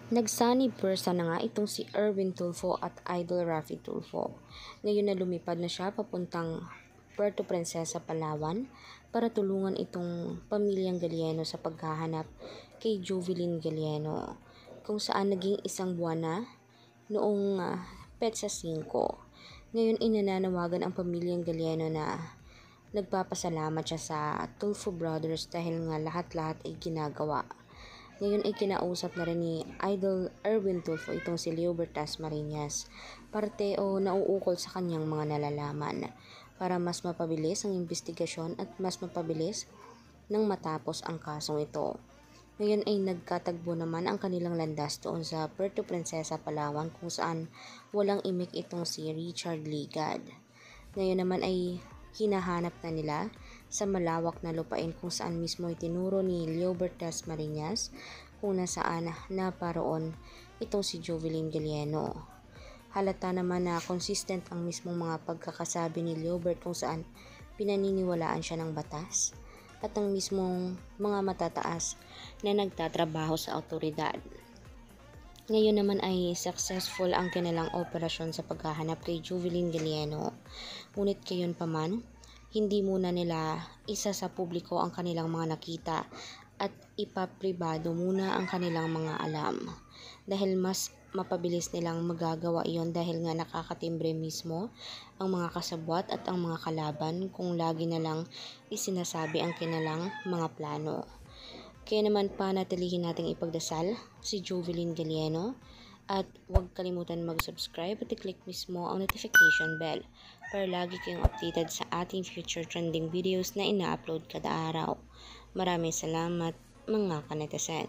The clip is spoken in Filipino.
Nagsanib pwersa na nga itong si Erwin Tulfo at Idol Raffy Tulfo. Ngayon na lumipad na siya papuntang Puerto Princesa, Palawan para tulungan itong pamilyang Galieno sa paghahanap kay Jovelyn Galieno, kung saan naging isang buwan na noong Petsa 5. Ngayon inananawagan ang pamilyang Galieno na nagpapasalamat siya sa Tulfo Brothers dahil nga lahat-lahat ay ginagawa. Ngayon ay kinausap na rin ni Idol Erwin Tulfo itong si Leobert Dasmariñas, parte o nauukol sa kanyang mga nalalaman para mas mapabilis ang investigasyon at mas mapabilis nang matapos ang kasong ito. Ngayon ay nagkatagbo naman ang kanilang landas doon sa Puerto Princesa, Palawan, kung saan walang imik itong si Richard Ligad. Ngayon naman ay hinahanap na nila sa malawak na lupain kung saan mismo itinuro ni Leobert Dasmariñas kung nasaan naparoon itong si Jovelyn Galieno. Halata naman na consistent ang mismong mga pagkakasabi ni Leobert kung saan pinaniniwalaan siya ng batas at ang mismong mga matataas na nagtatrabaho sa awtoridad. Ngayon naman ay successful ang kanilang operasyon sa paghahanap kay Jovelyn Galieno. Ngunit gayon pa man, hindi muna nila isa sa publiko ang kanilang mga nakita at ipapribado muna ang kanilang mga alam. Dahil mas mapabilis nilang magagawa iyon dahil nga nakakatimbre mismo ang mga kasabwat at ang mga kalaban kung lagi na lang isinasabi ang kanilang mga plano. Kaya naman panatilihin nating ipagdasal si Jovelyn Galieno at huwag kalimutan mag-subscribe at i-click mismo ang notification bell para lagi kayong updated sa ating future trending videos na ina-upload kada araw. Maraming salamat mga kanetizen.